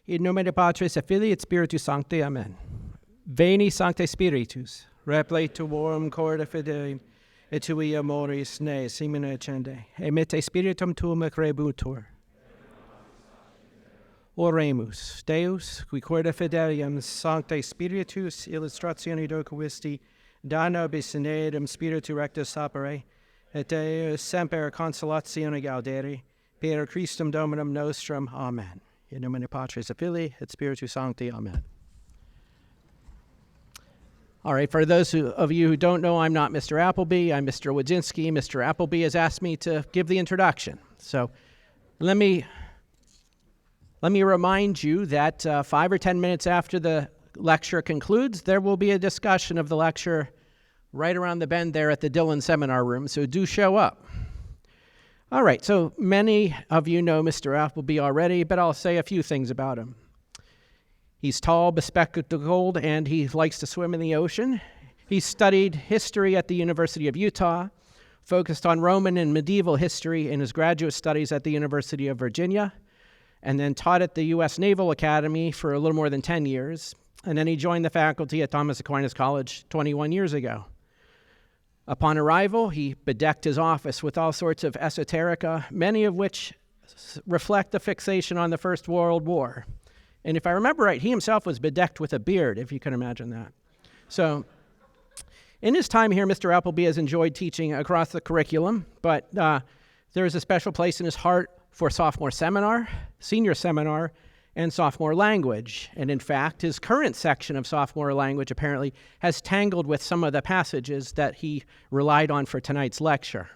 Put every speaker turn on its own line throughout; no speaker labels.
In nomine Patris et Filii et Spiritus Sancti. Amen. Veni, Sancte Spiritus, repletuorum corda fidei, et tui amoris ne simine accende, emitte spiritum tuum crebutur. Oremus, Deus, qui corda fidelium Sancte Spiritus illustratione docuisti, da nobis in aedem spiritu rectus sapere, et Deus semper consolatione gaudere, per Christum Dominum nostrum. Amen. In nomine Patris et Filii et Spiritus Sancti. Amen. All right, for those of you who don't know, I'm not Mr. Appleby. I'm Mr. Wadzinski. Mr. Appleby has asked me to give the introduction. So let me remind you that 5 or 10 minutes after the lecture concludes, there will be a discussion of the lecture right around the bend there at the Dillon Seminar Room, so do show up. All right, so many of you know Mr. Appleby already, but I'll say a few things about him. He's tall, bespectacled, and he likes to swim in the ocean. He studied history at the University of Utah, focused on Roman and medieval history in his graduate studies at the University of Virginia, and then taught at the U.S. Naval Academy for a little more than 10 years, and then he joined the faculty at Thomas Aquinas College 21 years ago. Upon arrival, he bedecked his office with all sorts of esoterica, many of which reflect a fixation on the First World War. And if I remember right, he himself was bedecked with a beard, if you can imagine that. So in his time here, Mr. Appleby has enjoyed teaching across the curriculum, but there is a special place in his heart for sophomore seminar, senior seminar, and sophomore language. And in fact, his current section of sophomore language apparently has tangled with some of the passages that he relied on for tonight's lecture.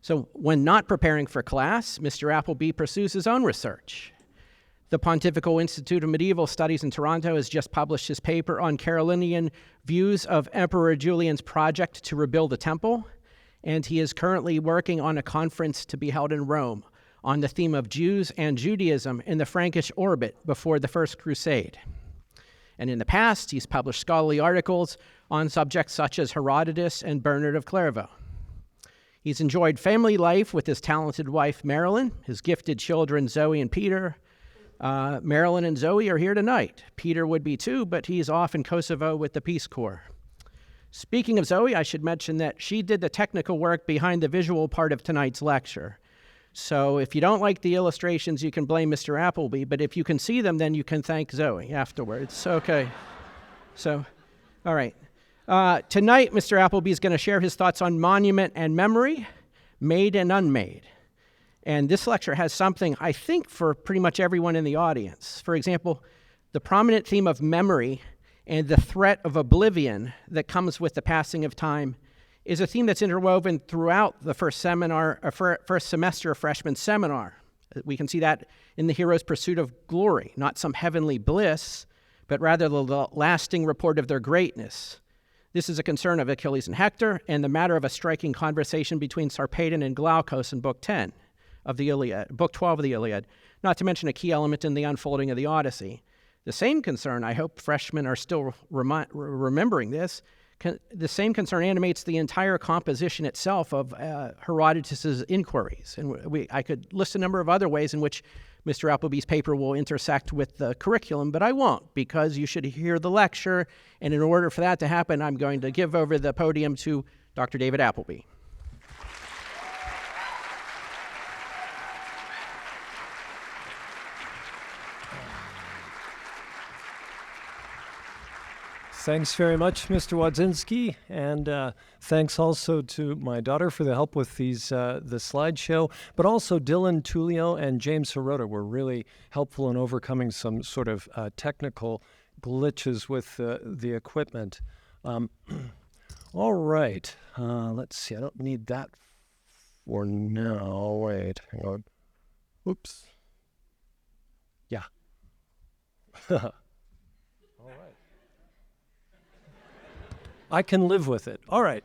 So when not preparing for class, Mr. Appleby pursues his own research. The Pontifical Institute of Medieval Studies in Toronto has just published his paper on Carolinian views of Emperor Julian's project to rebuild the temple, and he is currently working on a conference to be held in Rome on the theme of Jews and Judaism in the Frankish orbit before the First Crusade. And in the past, he's published scholarly articles on subjects such as Herodotus and Bernard of Clairvaux. He's enjoyed family life with his talented wife, Marilyn, his gifted children, Zoe and Peter. Marilyn and Zoe are here tonight. Peter would be too, but he's off in Kosovo with the Peace Corps. Speaking of Zoe, I should mention that she did the technical work behind the visual part of tonight's lecture. So if you don't like the illustrations, you can blame Mr. Appleby, but if you can see them, then you can thank Zoe afterwards. Okay. So, all right. Tonight, Mr. Appleby is going to share his thoughts on monument and memory, made and unmade. And this lecture has something, I think, for pretty much everyone in the audience. For example, the prominent theme of memory and the threat of oblivion that comes with the passing of time is a theme that's interwoven throughout the first semester of freshman seminar. We can see that in the hero's pursuit of glory, not some heavenly bliss, but rather the lasting report of their greatness. This is a concern of Achilles and Hector, and the matter of a striking conversation between Sarpedon and Glaucus in Book 10 of the Iliad, Book 12 of the Iliad, not to mention a key element in the unfolding of the Odyssey. The same concern, I hope freshmen are still remembering this, the same concern animates the entire composition itself of Herodotus's inquiries. And I could list a number of other ways in which Mr. Appleby's paper will intersect with the curriculum, but I won't, because you should hear the lecture, and in order for that to happen, I'm going to give over the podium to Dr. David Appleby.
Thanks very much, Mr. Wadzinski, and thanks also to my daughter for the help with the slideshow, but also Dylan Tullio and James Hirota were really helpful in overcoming some sort of technical glitches with the equipment. All right, let's see, I don't need that for now. Wait, hang on. Oops. Yeah. I can live with it. All right.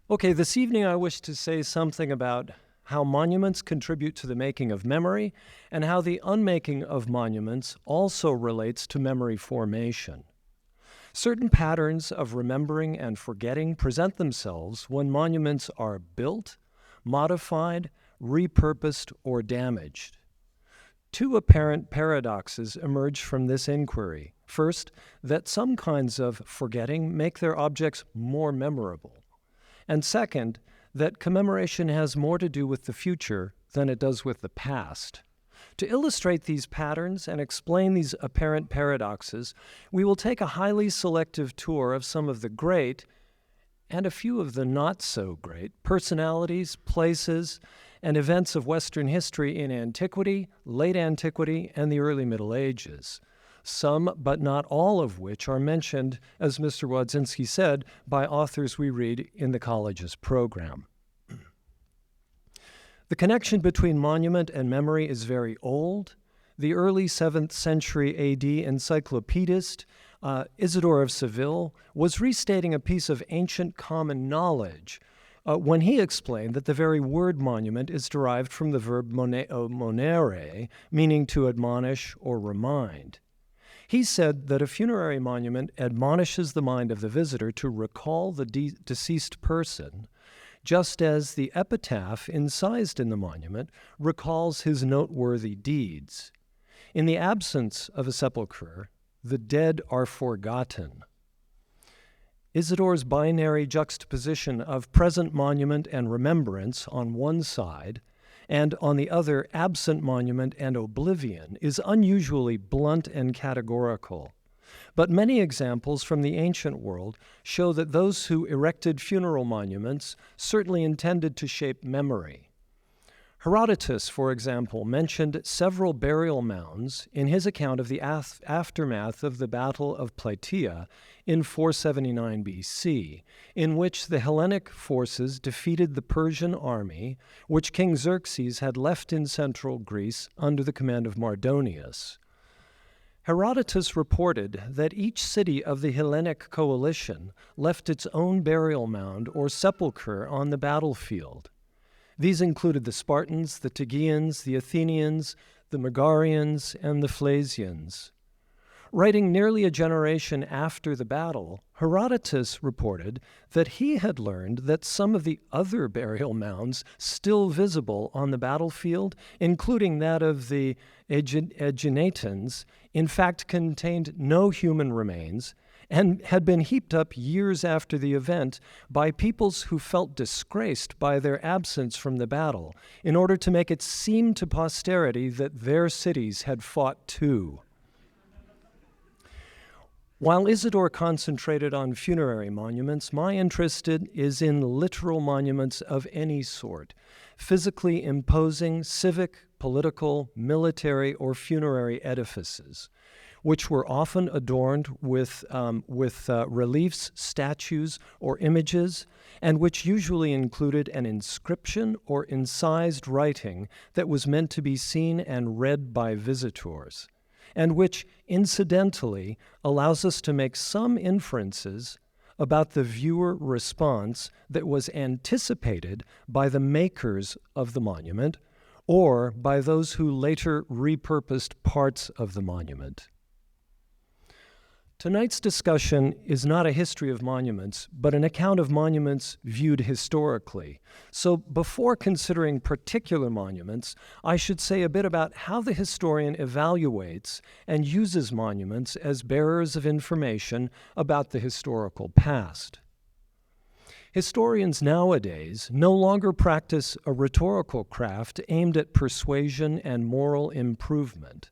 Okay, this evening I wish to say something about how monuments contribute to the making of memory and how the unmaking of monuments also relates to memory formation. Certain patterns of remembering and forgetting present themselves when monuments are built, modified, repurposed, or damaged. Two apparent paradoxes emerge from this inquiry. First, that some kinds of forgetting make their objects more memorable. And second, that commemoration has more to do with the future than it does with the past. To illustrate these patterns and explain these apparent paradoxes, we will take a highly selective tour of some of the great and a few of the not-so-great personalities, places, and events of Western history in antiquity, late antiquity, and the early Middle Ages, some but not all of which are mentioned, as Mr. Wodzinski said, by authors we read in the college's program. The connection between monument and memory is very old. The early 7th century AD encyclopedist Isidore of Seville was restating a piece of ancient common knowledge when he explained that the very word monument is derived from the verb monere, meaning to admonish or remind. He said that a funerary monument admonishes the mind of the visitor to recall the deceased person, just as the epitaph incised in the monument recalls his noteworthy deeds. In the absence of a sepulchre, the dead are forgotten. Isidore's binary juxtaposition of present monument and remembrance on one side, and on the other absent monument and oblivion, is unusually blunt and categorical. But many examples from the ancient world show that those who erected funeral monuments certainly intended to shape memory. Herodotus, for example, mentioned several burial mounds in his account of the aftermath of the Battle of Plataea in 479 BC, in which the Hellenic forces defeated the Persian army, which King Xerxes had left in central Greece under the command of Mardonius. Herodotus reported that each city of the Hellenic coalition left its own burial mound or sepulchre on the battlefield. These included the Spartans, the Tegeans, the Athenians, the Megarians, and the Phlasians. Writing nearly a generation after the battle, Herodotus reported that he had learned that some of the other burial mounds still visible on the battlefield, including that of the Aeginetans, in fact contained no human remains and had been heaped up years after the event by peoples who felt disgraced by their absence from the battle in order to make it seem to posterity that their cities had fought too. While Isidore concentrated on funerary monuments, my interest is in literal monuments of any sort, physically imposing civic, political, military, or funerary edifices, which were often adorned with reliefs, statues, or images, and which usually included an inscription or incised writing that was meant to be seen and read by visitors, and which, incidentally, allows us to make some inferences about the viewer response that was anticipated by the makers of the monument or by those who later repurposed parts of the monument. Tonight's discussion is not a history of monuments, but an account of monuments viewed historically. So before considering particular monuments, I should say a bit about how the historian evaluates and uses monuments as bearers of information about the historical past. Historians nowadays no longer practice a rhetorical craft aimed at persuasion and moral improvement,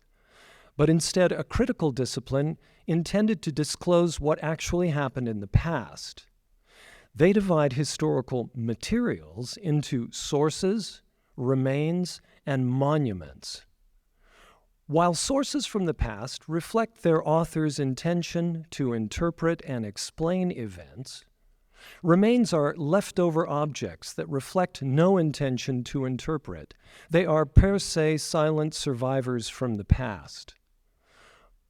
but instead a critical discipline intended to disclose what actually happened in the past. They divide historical materials into sources, remains, and monuments. While sources from the past reflect their author's intention to interpret and explain events, remains are leftover objects that reflect no intention to interpret. They are per se silent survivors from the past.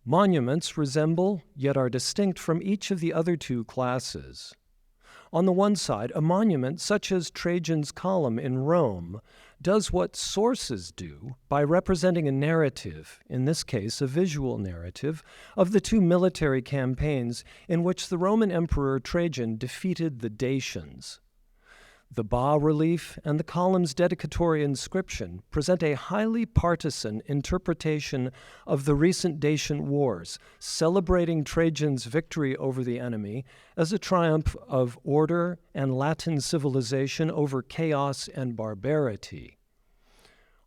Monuments resemble, yet are distinct from each of the other two classes. On the one side, a monument such as Trajan's Column in Rome does what sources do by representing a narrative, in this case a visual narrative, of the two military campaigns in which the Roman Emperor Trajan defeated the Dacians. The bas-relief and the column's dedicatory inscription present a highly partisan interpretation of the recent Dacian wars, celebrating Trajan's victory over the enemy as a triumph of order and Latin civilization over chaos and barbarity.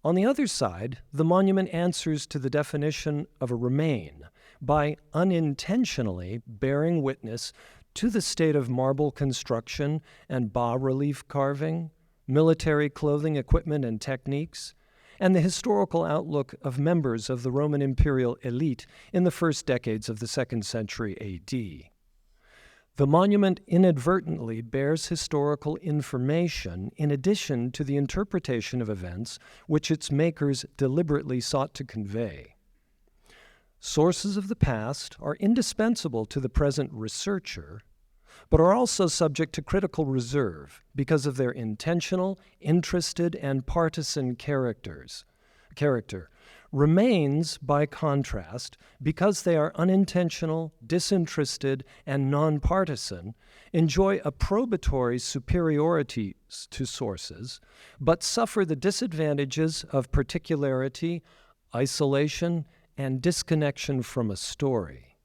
On the other side, the monument answers to the definition of a remain by unintentionally bearing witness to the state of marble construction and bas-relief carving, military clothing, equipment, and techniques, and the historical outlook of members of the Roman imperial elite in the first decades of the 2nd century AD. The monument inadvertently bears historical information in addition to the interpretation of events which its makers deliberately sought to convey. Sources of the past are indispensable to the present researcher, but are also subject to critical reserve because of their intentional, interested, and partisan character. Remains, by contrast, because they are unintentional, disinterested, and nonpartisan, enjoy a probatory superiority to sources, but suffer the disadvantages of particularity, isolation, and disconnection from a story.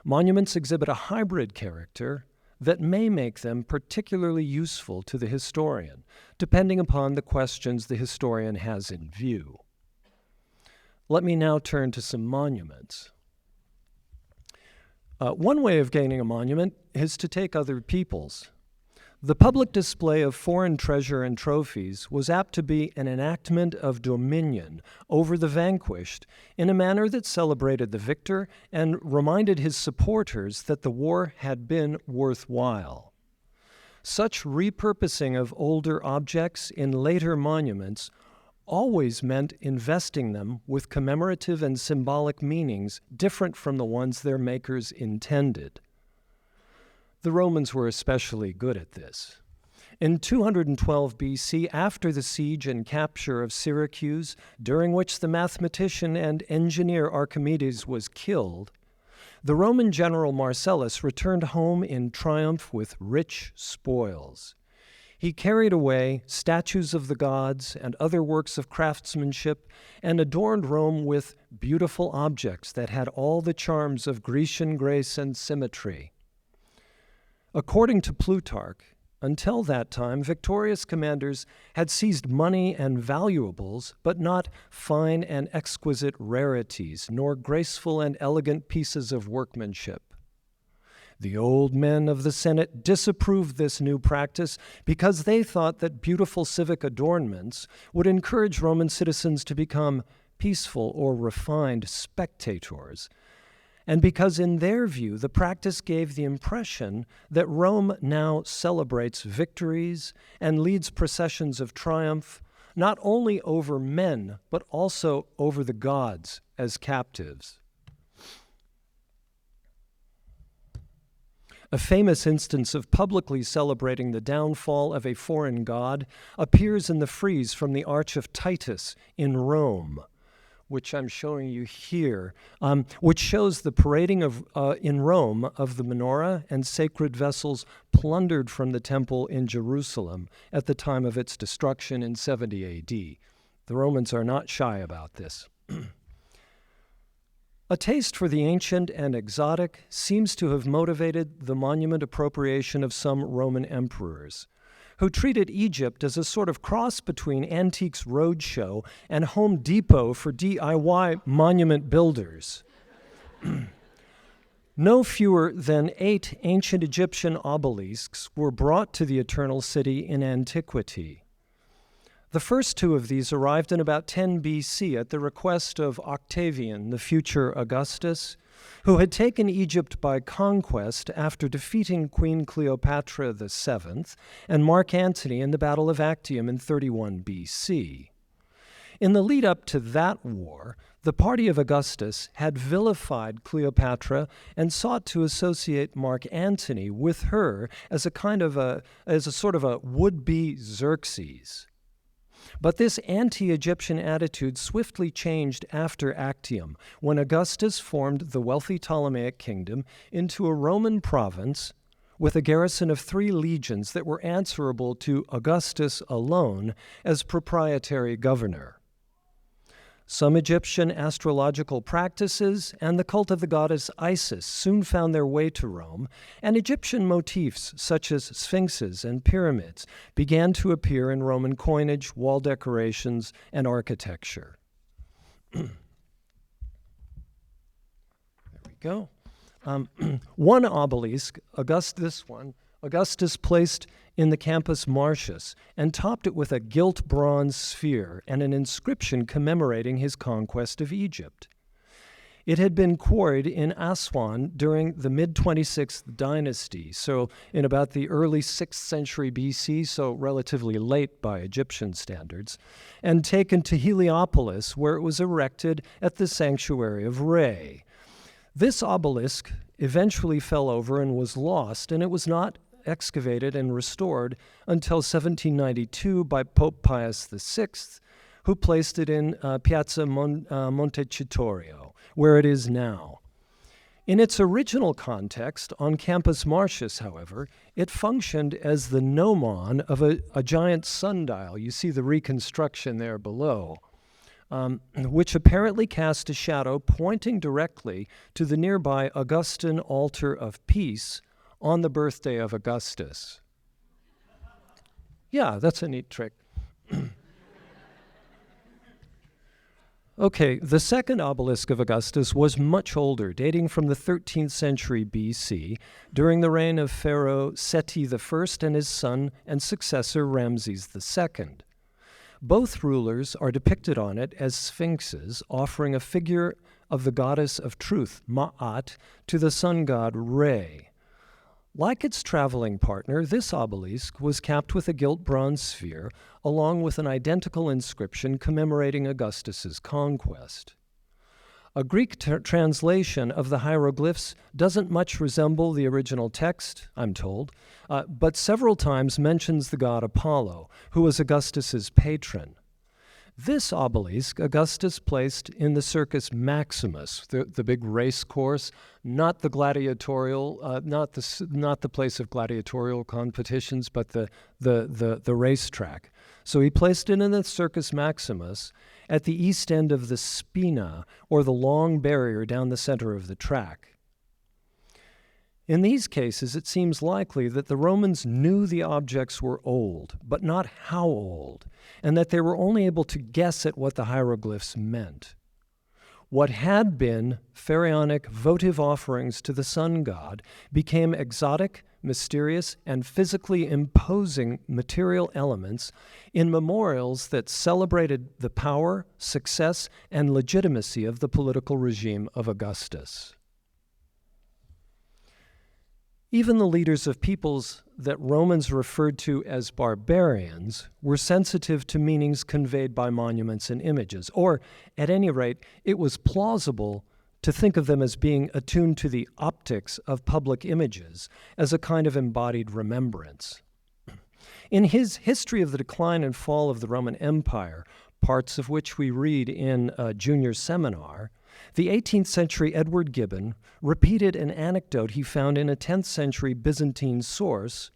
Monuments exhibit a hybrid character that may make them particularly useful to the historian, depending upon the questions the historian has in view. Let me now turn to some monuments. One way of gaining a monument is to take other people's. The public display of foreign treasure and trophies was apt to be an enactment of dominion over the vanquished in a manner that celebrated the victor and reminded his supporters that the war had been worthwhile. Such repurposing of older objects in later monuments always meant investing them with commemorative and symbolic meanings different from the ones their makers intended. The Romans were especially good at this. In 212 BC, after the siege and capture of Syracuse, during which the mathematician and engineer Archimedes was killed, the Roman general Marcellus returned home in triumph with rich spoils. He carried away statues of the gods and other works of craftsmanship and adorned Rome with beautiful objects that had all the charms of Grecian grace and symmetry. According to Plutarch, until that time, victorious commanders had seized money and valuables, but not fine and exquisite rarities, nor graceful and elegant pieces of workmanship. The old men of the Senate disapproved this new practice because they thought that beautiful civic adornments would encourage Roman citizens to become peaceful or refined spectators, and because in their view the practice gave the impression that Rome now celebrates victories and leads processions of triumph not only over men but also over the gods as captives. A famous instance of publicly celebrating the downfall of a foreign god appears in the frieze from the Arch of Titus in Rome, which I'm showing you here, which shows the parading in Rome of the menorah and sacred vessels plundered from the temple in Jerusalem at the time of its destruction in 70 AD. The Romans are not shy about this. A taste for the ancient and exotic seems to have motivated the monument appropriation of some Roman emperors, who treated Egypt as a sort of cross between Antiques Roadshow and Home Depot for DIY monument builders. No fewer than 8 ancient Egyptian obelisks were brought to the Eternal City in antiquity. The first 2 of these arrived in about 10 BC at the request of Octavian, the future Augustus, who had taken Egypt by conquest after defeating Queen Cleopatra VII and Mark Antony in the Battle of Actium in 31 BC. In the lead up to that war, the party of Augustus had vilified Cleopatra and sought to associate Mark Antony with her as a sort of a would-be Xerxes. But this anti-Egyptian attitude swiftly changed after Actium, when Augustus formed the wealthy Ptolemaic kingdom into a Roman province with a garrison of 3 legions that were answerable to Augustus alone as proprietary governor. Some Egyptian astrological practices and the cult of the goddess Isis soon found their way to Rome, and Egyptian motifs such as sphinxes and pyramids began to appear in Roman coinage, wall decorations, and architecture. There we go. One obelisk, Augustus placed in the Campus Martius and topped it with a gilt bronze sphere and an inscription commemorating his conquest of Egypt. It had been quarried in Aswan during the mid-26th dynasty, so in about the early 6th century BC, so relatively late by Egyptian standards, and taken to Heliopolis, where it was erected at the sanctuary of Re. This obelisk eventually fell over and was lost, and it was not excavated and restored until 1792 by Pope Pius VI, who placed it in Piazza Montecitorio, where it is now. In its original context, on Campus Martius, however, it functioned as the gnomon of a giant sundial. You see the reconstruction there below, which apparently cast a shadow pointing directly to the nearby Augustan altar of peace on the birthday of Augustus. Yeah, that's a neat trick. Okay, the second obelisk of Augustus was much older, dating from the 13th century BC, during the reign of Pharaoh Seti I and his son and successor Ramses II. Both rulers are depicted on it as sphinxes, offering a figure of the goddess of truth, Ma'at, to the sun god Re. Like its traveling partner, this obelisk was capped with a gilt bronze sphere, along with an identical inscription commemorating Augustus's conquest. A Greek translation of the hieroglyphs doesn't much resemble the original text, I'm told, but several times mentions the god Apollo, who was Augustus's patron. This obelisk Augustus placed in the Circus Maximus, the big race course, not the gladiatorial, not the place of gladiatorial competitions, but the racetrack. So he placed it in the Circus Maximus at the east end of the spina, or the long barrier down the center of the track. In these cases, it seems likely that the Romans knew the objects were old, but not how old, and that they were only able to guess at what the hieroglyphs meant. What had been pharaonic votive offerings to the sun god became exotic, mysterious, and physically imposing material elements in memorials that celebrated the power, success, and legitimacy of the political regime of Augustus. Even the leaders of peoples that Romans referred to as barbarians were sensitive to meanings conveyed by monuments and images, or, at any rate, it was plausible to think of them as being attuned to the optics of public images as a kind of embodied remembrance. In his History of the Decline and Fall of the Roman Empire, parts of which we read in a junior seminar, the 18th century Edward Gibbon repeated an anecdote he found in a 10th century Byzantine source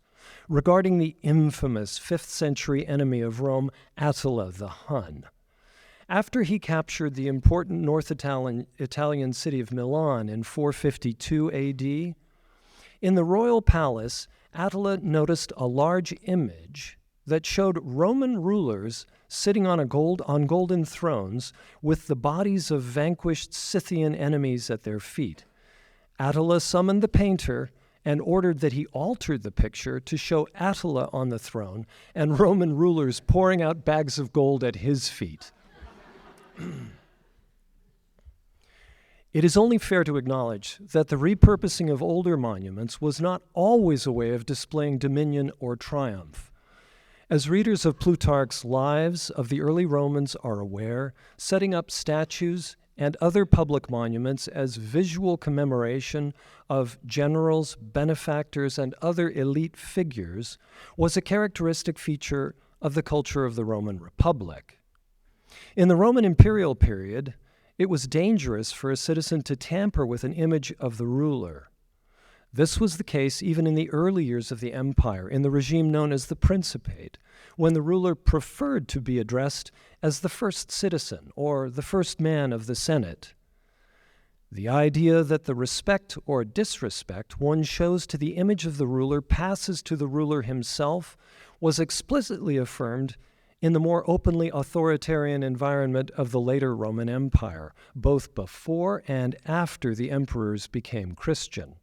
regarding the infamous 5th century enemy of Rome, Attila the Hun. After he captured the important North Italian city of Milan in 452 AD, in the royal palace, Attila noticed a large image that showed Roman rulers sitting on golden thrones with the bodies of vanquished Scythian enemies at their feet. Attila summoned the painter and ordered that he altered the picture to show Attila on the throne and Roman rulers pouring out bags of gold at his feet. It is only fair to acknowledge that the repurposing of older monuments was not always a way of displaying dominion or triumph. As readers of Plutarch's Lives of the early Romans are aware, setting up statues and other public monuments as visual commemoration of generals, benefactors, and other elite figures was a characteristic feature of the culture of the Roman Republic. In the Roman imperial period, it was dangerous for a citizen to tamper with an image of the ruler. This was the case even in the early years of the empire, in the regime known as the Principate, when the ruler preferred to be addressed as the first citizen or the first man of the Senate. The idea that the respect or disrespect one shows to the image of the ruler passes to the ruler himself was explicitly affirmed in the more openly authoritarian environment of the later Roman Empire, both before and after the emperors became Christian.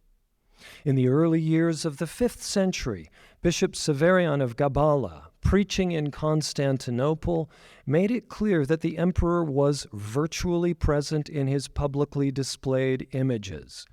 In the early years of the 5th century, Bishop Severian of Gabala, preaching in Constantinople, made it clear that the emperor was virtually present in his publicly displayed images.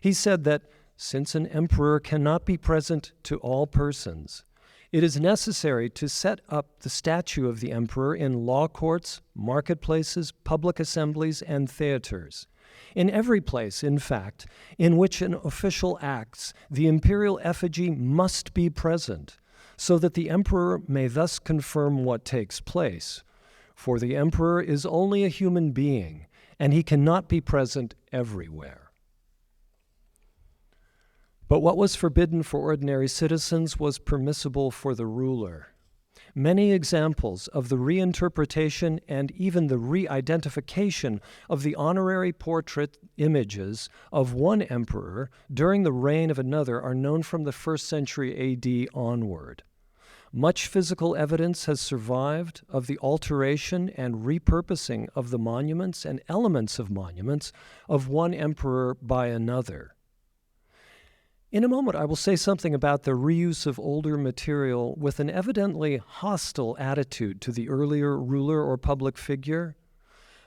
He said that since an emperor cannot be present to all persons, it is necessary to set up the statue of the emperor in law courts, marketplaces, public assemblies, and theaters. In every place, in fact, in which an official acts, the imperial effigy must be present, so that the emperor may thus confirm what takes place. For the emperor is only a human being, and he cannot be present everywhere. But what was forbidden for ordinary citizens was permissible for the ruler. Many examples of the reinterpretation and even the re-identification of the honorary portrait images of one emperor during the reign of another are known from the 1st century AD onward. Much physical evidence has survived of the alteration and repurposing of the monuments and elements of monuments of one emperor by another. In a moment, I will say something about the reuse of older material with an evidently hostile attitude to the earlier ruler or public figure.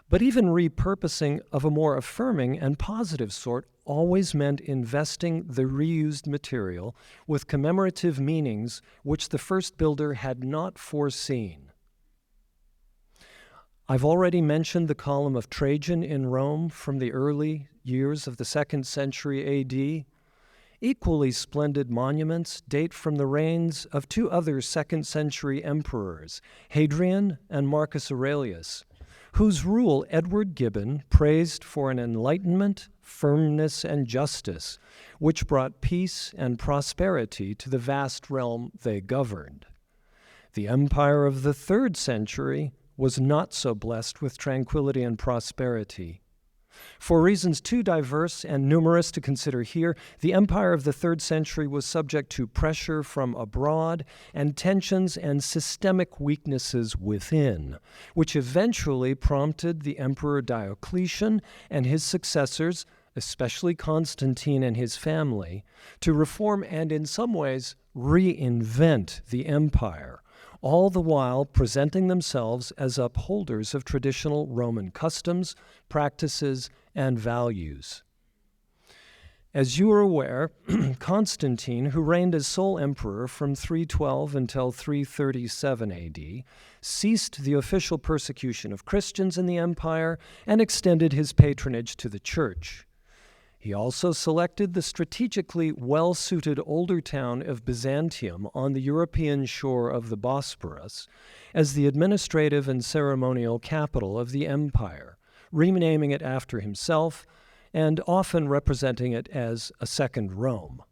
But even repurposing of a more affirming and positive sort always meant investing the reused material with commemorative meanings which the first builder had not foreseen. I've already mentioned the column of Trajan in Rome from the early years of the 2nd century AD. Equally splendid monuments date from the reigns of two other 2nd century emperors, Hadrian and Marcus Aurelius, whose rule Edward Gibbon praised for an enlightenment, firmness, and justice, which brought peace and prosperity to the vast realm they governed. The empire of the 3rd century was not so blessed with tranquility and prosperity. For reasons too diverse and numerous to consider here, the empire of the 3rd century was subject to pressure from abroad and tensions and systemic weaknesses within, which eventually prompted the emperor Diocletian and his successors, especially Constantine and his family, to reform and in some ways reinvent the empire, all the while presenting themselves as upholders of traditional Roman customs, practices, and values. As you are aware, Constantine, who reigned as sole emperor from 312 until 337 AD, ceased the official persecution of Christians in the empire and extended his patronage to the church. He also selected the strategically well-suited older town of Byzantium on the European shore of the Bosporus as the administrative and ceremonial capital of the empire, renaming it after himself and often representing it as a second Rome.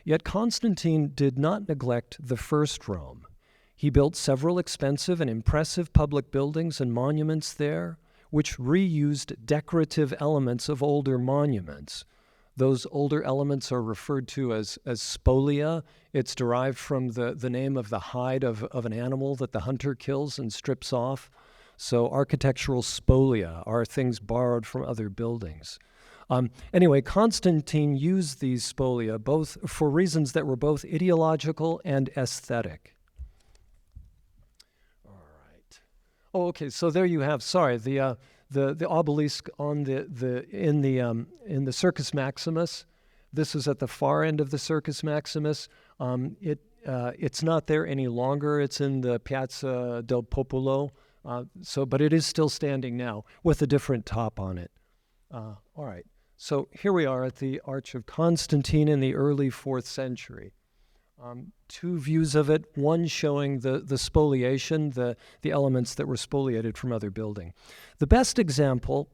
Yet Constantine did not neglect the first Rome. He built several expensive and impressive public buildings and monuments there, which reused decorative elements of older monuments. Those older elements are referred to as spolia. It's derived from the name of the hide of an animal that the hunter kills and strips off. So architectural spolia are things borrowed from other buildings. Anyway, Constantine used these spolia both for reasons that were both ideological and aesthetic. Oh, okay. So there you have. Sorry, the obelisk on in the Circus Maximus. This is at the far end of the Circus Maximus. It's not there any longer. It's in the Piazza del Popolo. But it is still standing now with a different top on it. All right. So here we are at the Arch of Constantine in the early 4th century. Two views of it, one showing the spoliation, the elements that were spoliated from other building. The best example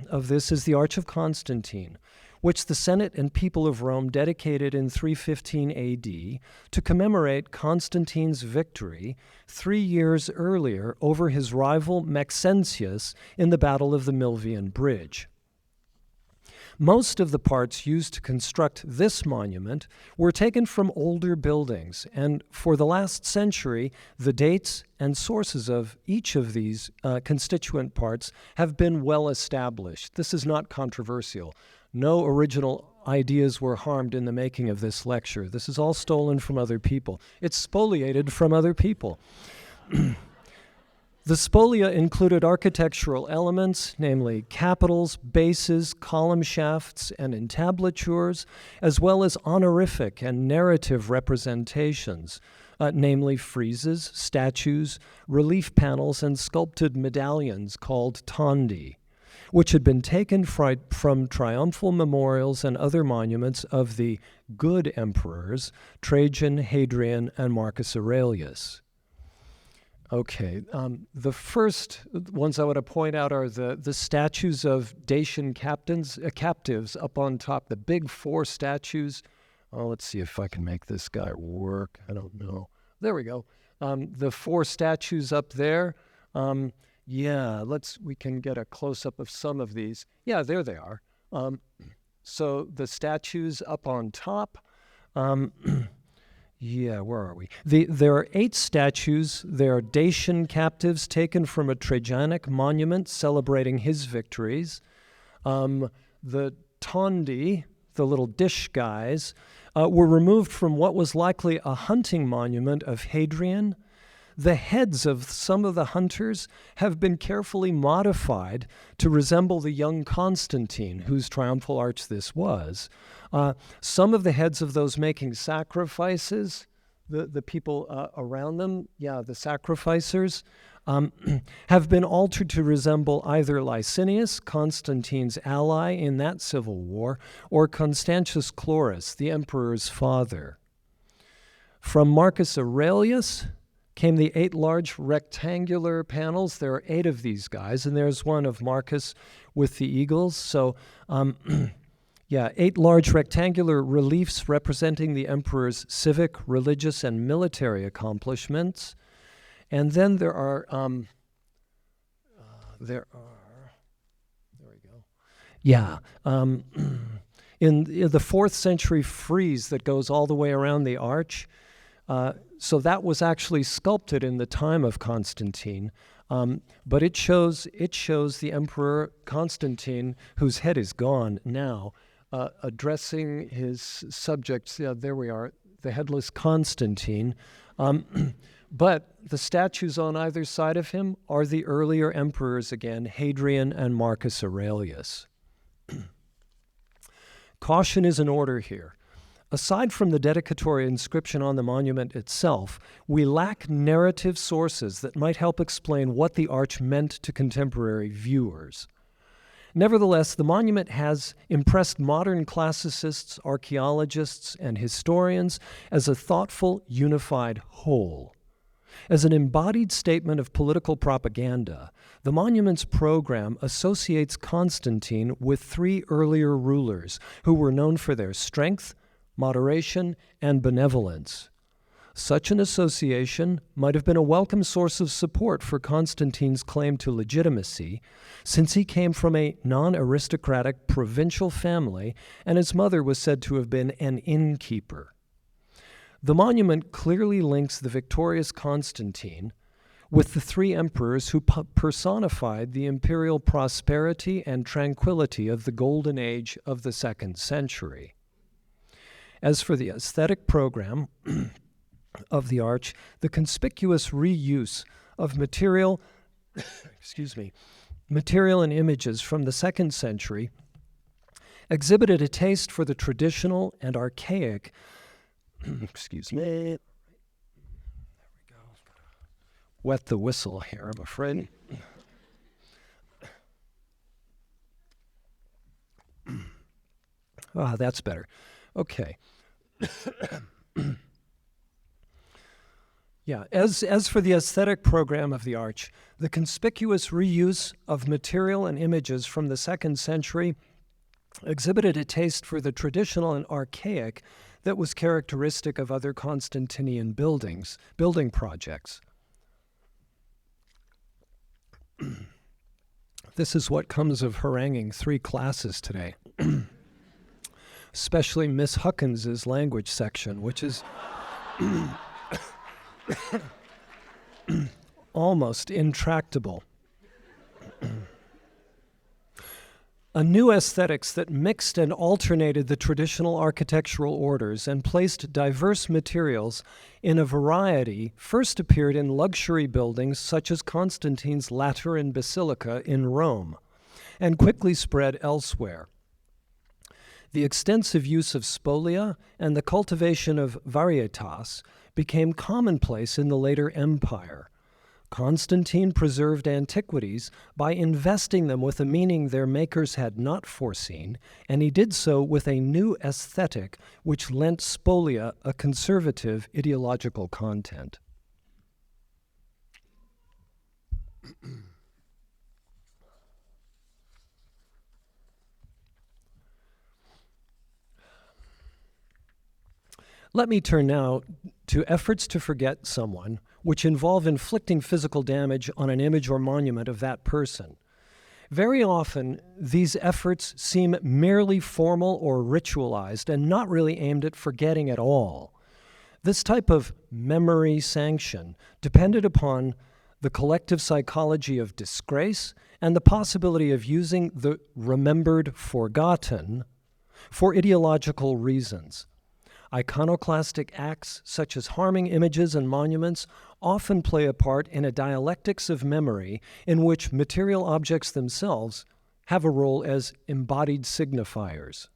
of this is the Arch of Constantine, which the Senate and people of Rome dedicated in 315 AD to commemorate Constantine's victory 3 years earlier over his rival Maxentius in the Battle of the Milvian Bridge. Most of the parts used to construct this monument were taken from older buildings, and for the last century, the dates and sources of each of these constituent parts have been well established. This is not controversial. No original ideas were harmed in the making of this lecture. This is all stolen from other people. It's spoliated from other people. The spolia included architectural elements, namely capitals, bases, column shafts, and entablatures, as well as honorific and narrative representations, namely friezes, statues, relief panels, and sculpted medallions called tondi, which had been taken from triumphal memorials and other monuments of the good emperors, Trajan, Hadrian, and Marcus Aurelius. Okay, the first ones I want to point out are the statues of Dacian captives up on top, the big 4 statues. Oh, let's see if I can make this guy work. I don't know. There we go. The 4 statues up there. Yeah, we can get a close-up of some of these. Yeah, there they are. So the statues up on top. Yeah, where are we? There are 8 statues. They are Dacian captives taken from a Trajanic monument celebrating his victories. The tondi, the little dish guys, were removed from what was likely a hunting monument of Hadrian. The heads of some of the hunters have been carefully modified to resemble the young Constantine, whose triumphal arch this was. Some of the heads of those making sacrifices, the people around them, the sacrificers, have been altered to resemble either Licinius, Constantine's ally in that civil war, or Constantius Chlorus, the emperor's father. From Marcus Aurelius came the 8 large rectangular panels. There are 8 of these guys, and there's one of Marcus with the eagles. So, 8 large rectangular reliefs representing the emperor's civic, religious, and military accomplishments. And then there we go. Yeah. In the 4th century frieze that goes all the way around the arch, so that was actually sculpted in the time of Constantine, but it shows the Emperor Constantine, whose head is gone now, addressing his subjects. Yeah, there we are, the headless Constantine. But the statues on either side of him are the earlier emperors again, Hadrian and Marcus Aurelius. Caution is in order here. Aside from the dedicatory inscription on the monument itself, we lack narrative sources that might help explain what the arch meant to contemporary viewers. Nevertheless, the monument has impressed modern classicists, archaeologists, and historians as a thoughtful, unified whole. As an embodied statement of political propaganda, the monument's program associates Constantine with 3 earlier rulers who were known for their strength, moderation, and benevolence. Such an association might have been a welcome source of support for Constantine's claim to legitimacy, since he came from a non-aristocratic provincial family and his mother was said to have been an innkeeper. The monument clearly links the victorious Constantine with the 3 emperors who personified the imperial prosperity and tranquility of the golden age of the 2nd century. As for the aesthetic program of the arch, the conspicuous reuse of material and images from the 2nd century exhibited a taste for the traditional and archaic. Excuse me. There we go. Wet the whistle here, I'm afraid. That's better. Okay. As for the aesthetic program of the arch, the conspicuous reuse of material and images from the 2nd century exhibited a taste for the traditional and archaic that was characteristic of other Constantinian building projects. This is what comes of haranguing 3 classes today, especially Miss Huckins' language section, which is almost intractable. A new aesthetics that mixed and alternated the traditional architectural orders and placed diverse materials in a variety first appeared in luxury buildings such as Constantine's Lateran Basilica in Rome, and quickly spread elsewhere. The extensive use of spolia and the cultivation of varietas became commonplace in the later empire. Constantine preserved antiquities by investing them with a meaning their makers had not foreseen, and he did so with a new aesthetic which lent spolia a conservative ideological content. Let me turn now to efforts to forget someone, which involve inflicting physical damage on an image or monument of that person. Very often, these efforts seem merely formal or ritualized and not really aimed at forgetting at all. This type of memory sanction depended upon the collective psychology of disgrace and the possibility of using the remembered forgotten for ideological reasons. Iconoclastic acts such as harming images and monuments often play a part in a dialectics of memory in which material objects themselves have a role as embodied signifiers.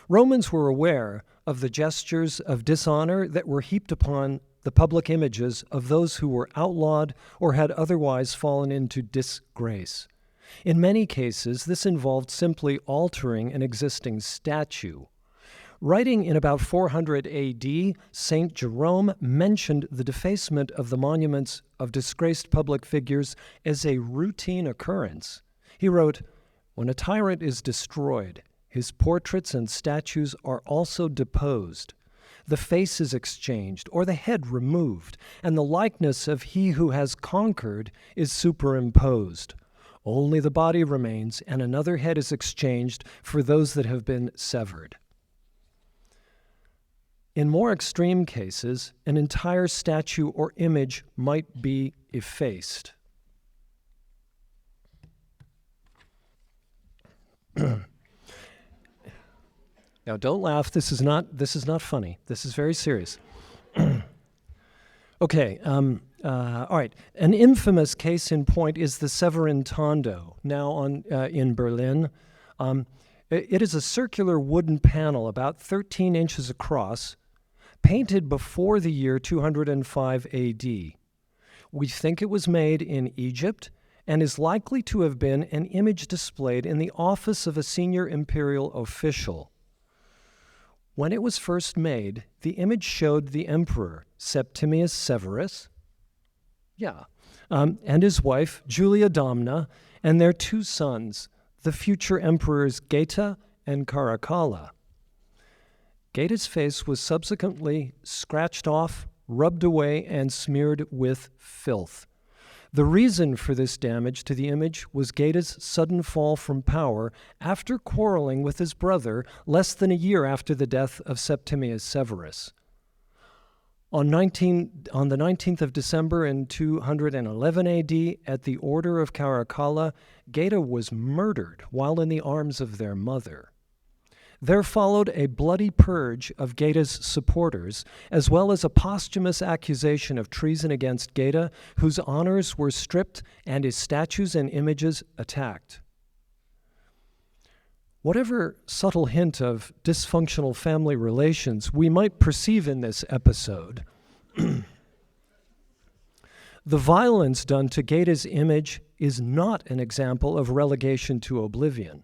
Romans were aware of the gestures of dishonor that were heaped upon the public images of those who were outlawed or had otherwise fallen into disgrace. In many cases, this involved simply altering an existing statue. Writing in about 400 AD, St. Jerome mentioned the defacement of the monuments of disgraced public figures as a routine occurrence. He wrote, "When a tyrant is destroyed, his portraits and statues are also deposed. The face is exchanged, or the head removed, and the likeness of he who has conquered is superimposed. Only the body remains, and another head is exchanged for those that have been severed." In more extreme cases, an entire statue or image might be effaced. Now, don't laugh. This is not funny. This is very serious. Okay. All right. An infamous case in point is the Severin Tondo, now in Berlin. It is a circular wooden panel about 13 inches across, painted before the year 205 AD. We think it was made in Egypt and is likely to have been an image displayed in the office of a senior imperial official. When it was first made, the image showed the emperor, Septimius Severus, and his wife, Julia Domna, and their 2 sons, the future emperors Geta and Caracalla. Geta's face was subsequently scratched off, rubbed away, and smeared with filth. The reason for this damage to the image was Geta's sudden fall from power after quarreling with his brother less than a year after the death of Septimius Severus. On the 19th of December in 211 AD, at the order of Caracalla, Geta was murdered while in the arms of their mother. There followed a bloody purge of Geta's supporters, as well as a posthumous accusation of treason against Geta, whose honors were stripped and his statues and images attacked. Whatever subtle hint of dysfunctional family relations we might perceive in this episode, the violence done to Geta's image is not an example of relegation to oblivion.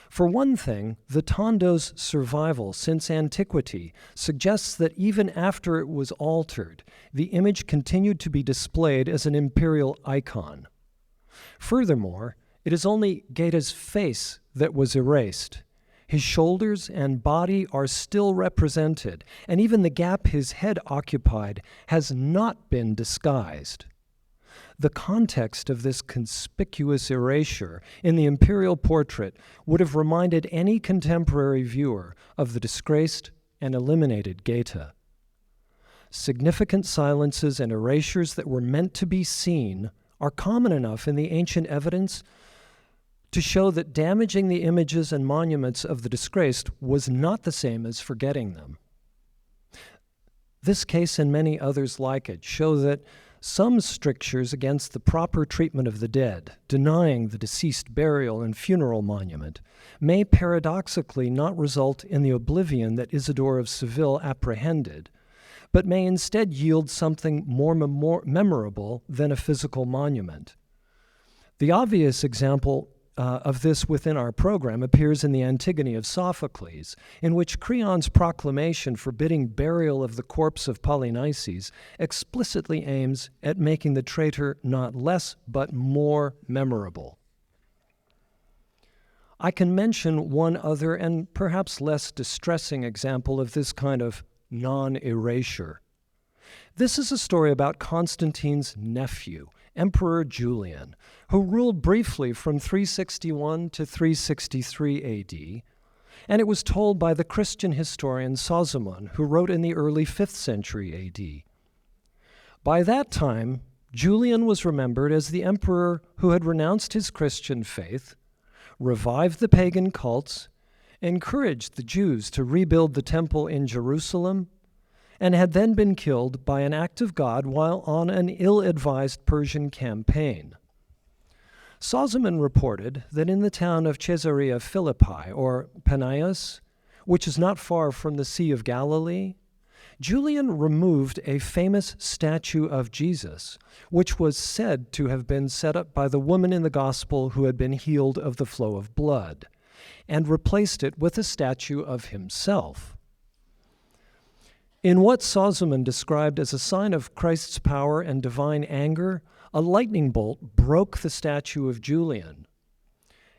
For one thing, the Tondo's survival since antiquity suggests that even after it was altered, the image continued to be displayed as an imperial icon. Furthermore, It is only Gaeta's face that was erased. His shoulders and body are still represented, and even the gap his head occupied has not been disguised. The context of this conspicuous erasure in the imperial portrait would have reminded any contemporary viewer of the disgraced and eliminated Gaeta. Significant silences and erasures that were meant to be seen are common enough in the ancient evidence to show that damaging the images and monuments of the disgraced was not the same as forgetting them. This case and many others like it show that some strictures against the proper treatment of the dead, denying the deceased burial and funeral monument, may paradoxically not result in the oblivion that Isidore of Seville apprehended, but may instead yield something more memorable than a physical monument. The obvious example of this within our program appears in the Antigone of Sophocles, in which Creon's proclamation forbidding burial of the corpse of Polynices explicitly aims at making the traitor not less but more memorable. I can mention one other and perhaps less distressing example of this kind of non-erasure. This is a story about Constantine's nephew, Emperor Julian, who ruled briefly from 361 to 363 AD, and it was told by the Christian historian Sozomen, who wrote in the early 5th century AD. By that time, Julian was remembered as the emperor who had renounced his Christian faith, revived the pagan cults, encouraged the Jews to rebuild the temple in Jerusalem, and had then been killed by an act of God while on an ill-advised Persian campaign. Sozomen reported that in the town of Caesarea Philippi, or Panias, which is not far from the Sea of Galilee, Julian removed a famous statue of Jesus, which was said to have been set up by the woman in the gospel who had been healed of the flow of blood, and replaced it with a statue of himself. In what Sozomen described as a sign of Christ's power and divine anger, a lightning bolt broke the statue of Julian.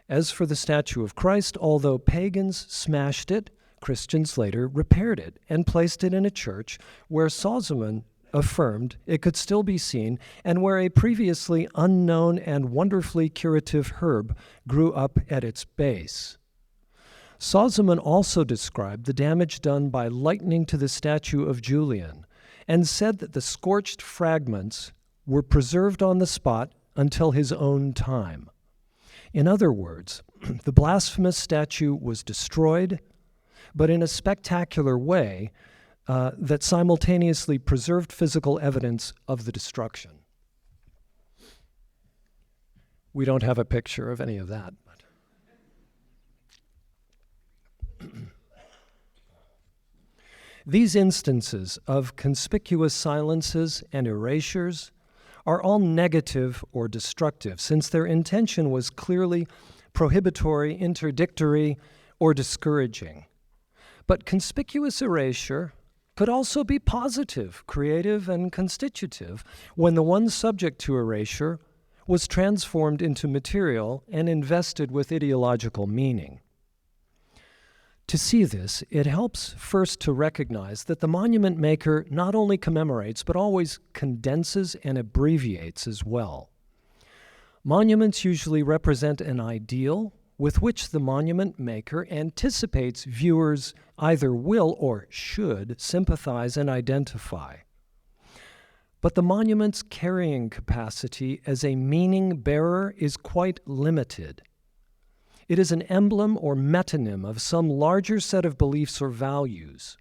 As for the statue of Christ, although pagans smashed it, Christians later repaired it and placed it in a church where Sozomen affirmed it could still be seen and where a previously unknown and wonderfully curative herb grew up at its base. Sozomen also described the damage done by lightning to the statue of Julian and said that the scorched fragments were preserved on the spot until his own time. In other words, the blasphemous statue was destroyed, but in a spectacular way that simultaneously preserved physical evidence of the destruction. We don't have a picture of any of that. These instances of conspicuous silences and erasures are all negative or destructive, since their intention was clearly prohibitory, interdictory, or discouraging. But conspicuous erasure could also be positive, creative, and constitutive when the one subject to erasure was transformed into material and invested with ideological meaning. To see this, it helps first to recognize that the monument maker not only commemorates, but always condenses and abbreviates as well. Monuments usually represent an ideal with which the monument maker anticipates viewers either will or should sympathize and identify. But the monument's carrying capacity as a meaning bearer is quite limited. It is an emblem or metonym of some larger set of beliefs or values.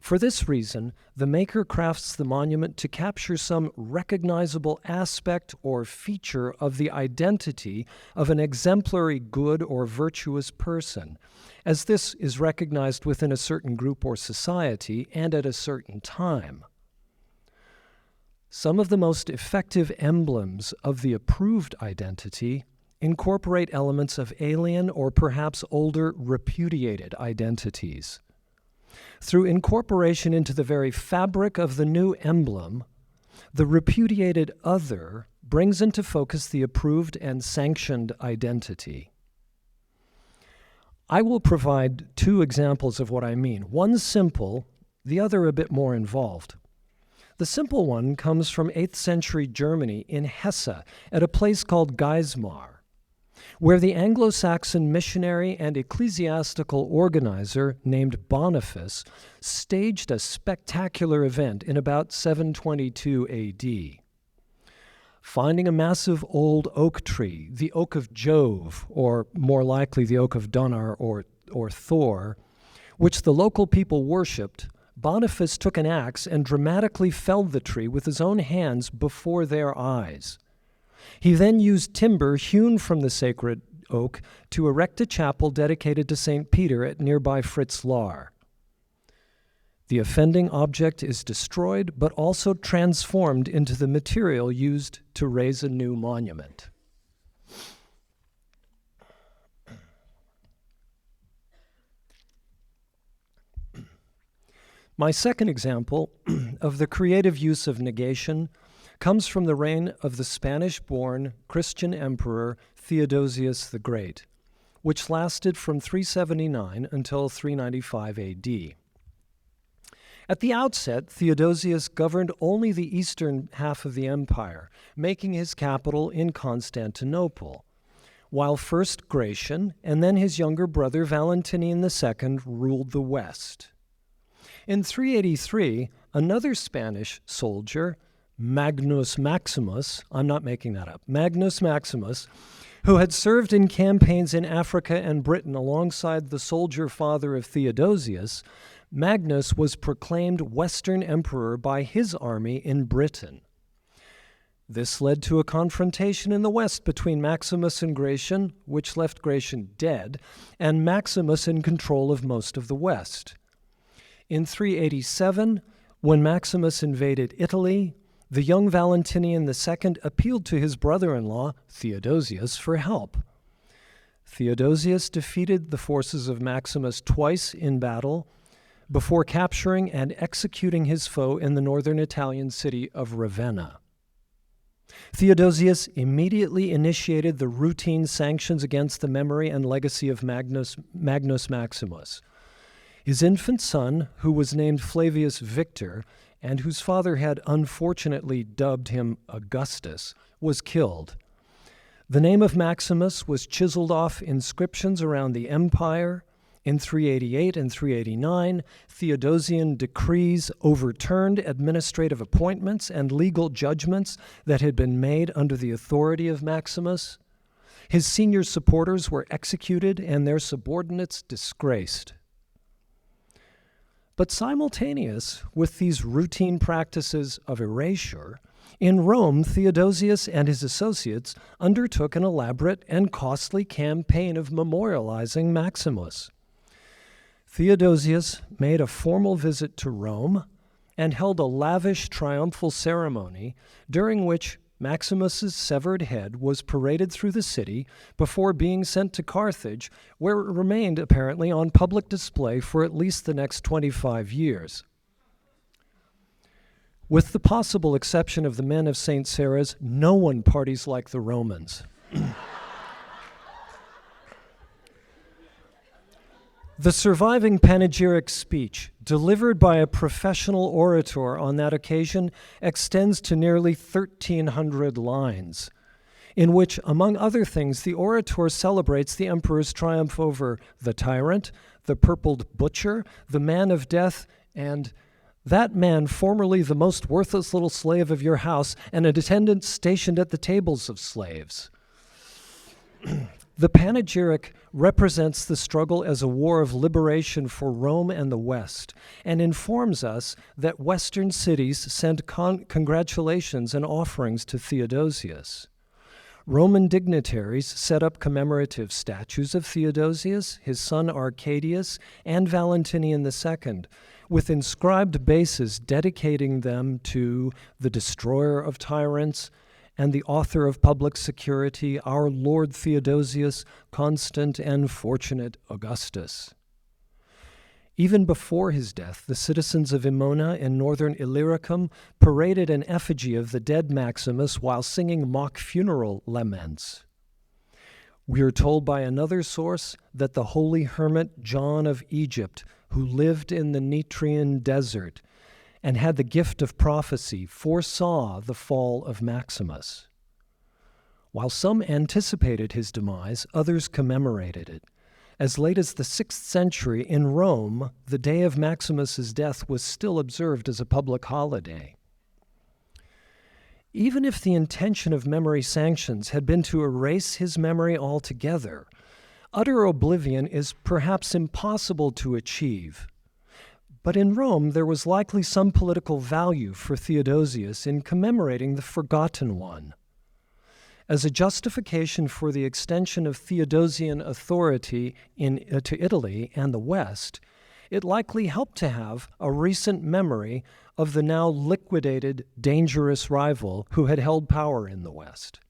For this reason, the maker crafts the monument to capture some recognizable aspect or feature of the identity of an exemplary good or virtuous person, as this is recognized within a certain group or society and at a certain time. Some of the most effective emblems of the approved identity incorporate elements of alien or perhaps older repudiated identities. Through incorporation into the very fabric of the new emblem, the repudiated other brings into focus the approved and sanctioned identity. I will provide two examples of what I mean. One simple, the other a bit more involved. The simple one comes from 8th century Germany in Hesse at a place called Geismar, where the Anglo-Saxon missionary and ecclesiastical organizer named Boniface staged a spectacular event in about 722 AD. Finding a massive old oak tree, the oak of Jove, or more likely the oak of Donar or Thor, which the local people worshipped, Boniface took an axe and dramatically felled the tree with his own hands before their eyes. He then used timber hewn from the sacred oak to erect a chapel dedicated to St. Peter at nearby Fritzlar. The offending object is destroyed, but also transformed into the material used to raise a new monument. My second example of the creative use of negation comes from the reign of the Spanish-born Christian emperor Theodosius the Great, which lasted from 379 until 395 AD. At the outset, Theodosius governed only the eastern half of the empire, making his capital in Constantinople, while first Gratian and then his younger brother Valentinian II ruled the west. In 383, another Spanish soldier, Magnus Maximus, I'm not making that up, Magnus Maximus, who had served in campaigns in Africa and Britain alongside the soldier father of Theodosius, Magnus was proclaimed Western Emperor by his army in Britain. This led to a confrontation in the west between Maximus and Gratian, which left Gratian dead, and Maximus in control of most of the west. In 387, when Maximus invaded Italy, the young Valentinian II appealed to his brother-in-law, Theodosius, for help. Theodosius defeated the forces of Maximus twice in battle before capturing and executing his foe in the northern Italian city of Ravenna. Theodosius immediately initiated the routine sanctions against the memory and legacy of Magnus Maximus. His infant son, who was named Flavius Victor, and whose father had unfortunately dubbed him Augustus, was killed. The name of Maximus was chiseled off inscriptions around the empire. In 388 and 389, Theodosian decrees overturned administrative appointments and legal judgments that had been made under the authority of Maximus. His senior supporters were executed and their subordinates disgraced. But simultaneous with these routine practices of erasure, in Rome, Theodosius and his associates undertook an elaborate and costly campaign of memorializing Maximus. Theodosius made a formal visit to Rome and held a lavish triumphal ceremony during which Maximus's severed head was paraded through the city before being sent to Carthage, where it remained apparently on public display for at least the next 25 years. With the possible exception of the men of St. Sarah's, no one parties like the Romans. The surviving panegyric speech, delivered by a professional orator on that occasion, extends to nearly 1,300 lines, in which, among other things, the orator celebrates the emperor's triumph over the tyrant, the purpled butcher, the man of death, and that man formerly the most worthless little slave of your house, and an attendant stationed at the tables of slaves. The panegyric represents the struggle as a war of liberation for Rome and the West, and informs us that Western cities sent congratulations and offerings to Theodosius. Roman dignitaries set up commemorative statues of Theodosius, his son Arcadius, and Valentinian II, with inscribed bases dedicating them to the destroyer of tyrants and the author of public security, our Lord Theodosius, constant and fortunate Augustus. Even before his death, the citizens of Emona in northern Illyricum paraded an effigy of the dead Maximus while singing mock funeral laments. We are told by another source that the holy hermit John of Egypt, who lived in the Nitrian desert and had the gift of prophecy, foresaw the fall of Maximus. While some anticipated his demise, others commemorated it. As late as the 6th century in Rome, the day of Maximus's death was still observed as a public holiday. Even if the intention of memory sanctions had been to erase his memory altogether, utter oblivion is perhaps impossible to achieve. But in Rome, there was likely some political value for Theodosius in commemorating the forgotten one. As a justification for the extension of Theodosian authority to Italy and the West, it likely helped to have a recent memory of the now liquidated, dangerous rival who had held power in the West.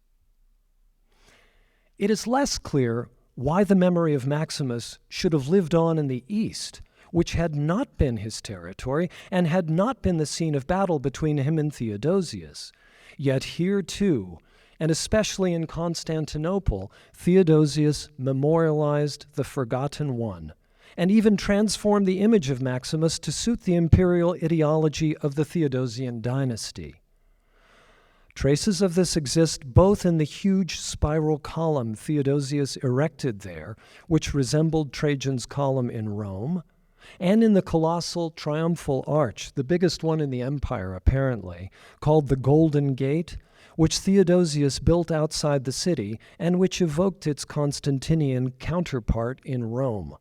It is less clear why the memory of Maximus should have lived on in the East, which had not been his territory and had not been the scene of battle between him and Theodosius. Yet here, too, and especially in Constantinople, Theodosius memorialized the forgotten one, and even transformed the image of Maximus to suit the imperial ideology of the Theodosian dynasty. Traces of this exist both in the huge spiral column Theodosius erected there, which resembled Trajan's column in Rome, and in the colossal triumphal arch, the biggest one in the empire apparently, called the Golden Gate, which Theodosius built outside the city and which evoked its Constantinian counterpart in Rome.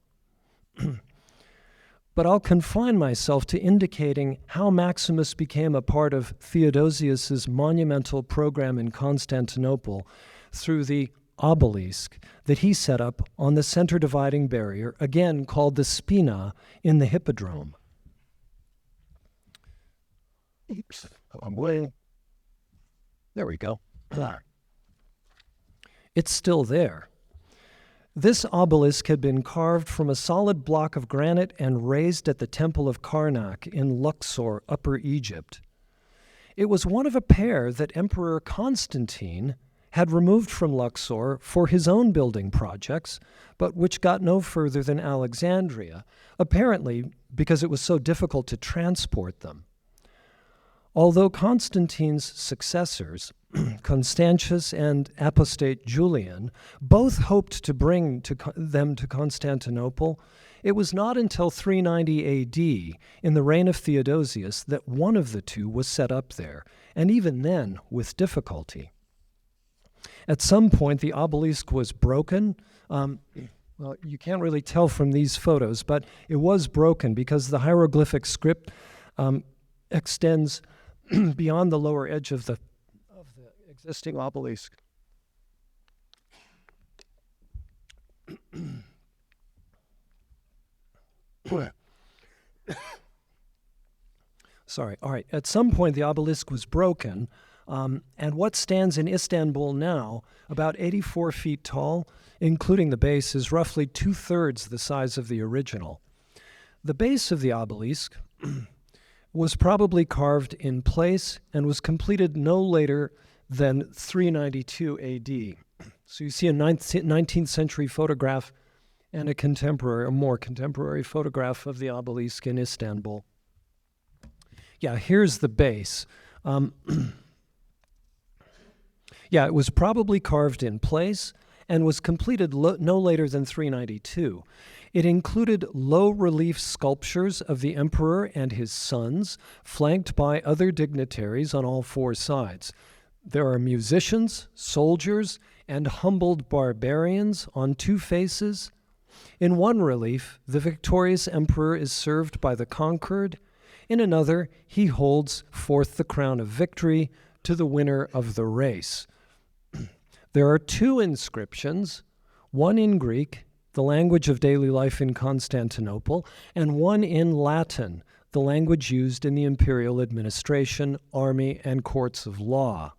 But I'll confine myself to indicating how Maximus became a part of Theodosius's monumental program in Constantinople through the obelisk that he set up on the center dividing barrier, again called the Spina, in the Hippodrome. Oops, I'm waiting. There we go. It's still there. This obelisk had been carved from a solid block of granite and raised at the Temple of Karnak in Luxor, Upper Egypt. It was one of a pair that Emperor Constantine had removed from Luxor for his own building projects, but which got no further than Alexandria, apparently because it was so difficult to transport them. Although Constantine's successors, Constantius and apostate Julian, both hoped to bring them to Constantinople, it was not until 390 AD, in the reign of Theodosius, that one of the two was set up there, and even then with difficulty. At some point, the obelisk was broken. Well, you can't really tell from these photos, but it was broken because the hieroglyphic script extends beyond the lower edge of the existing obelisk. Sorry. All right. At some point, the obelisk was broken, and what stands in Istanbul now, about 84 feet tall, including the base, is roughly 2/3 the size of the original. The base of the obelisk was probably carved in place and was completed no later than 392 AD. So you see a 19th century photograph and a more contemporary photograph of the obelisk in Istanbul. Yeah, here's the base. It was probably carved in place and was completed no later than 392. It included low-relief sculptures of the emperor and his sons, flanked by other dignitaries on all four sides. There are musicians, soldiers, and humbled barbarians on two faces. In one relief, the victorious emperor is served by the conquered. In another, he holds forth the crown of victory to the winner of the race. There are two inscriptions, one in Greek, the language of daily life in Constantinople, and one in Latin, the language used in the imperial administration, army, and courts of law.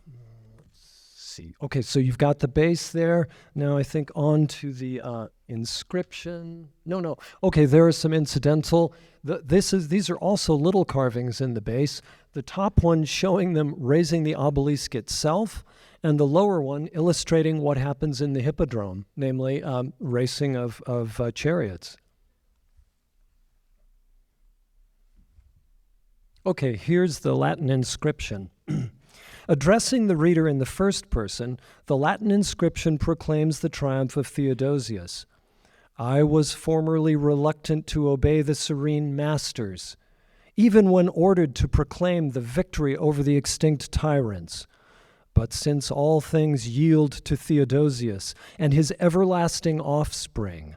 Let's see. Okay, so you've got the base there. Now I think on to the inscription. No. Okay, there is some incidental. These are also little carvings in the base. The top one showing them raising the obelisk itself, and the lower one illustrating what happens in the hippodrome, namely racing of chariots. Okay, here's the Latin inscription. Addressing the reader in the first person, the Latin inscription proclaims the triumph of Theodosius. I was formerly reluctant to obey the serene masters, even when ordered to proclaim the victory over the extinct tyrants. But since all things yield to Theodosius and his everlasting offspring,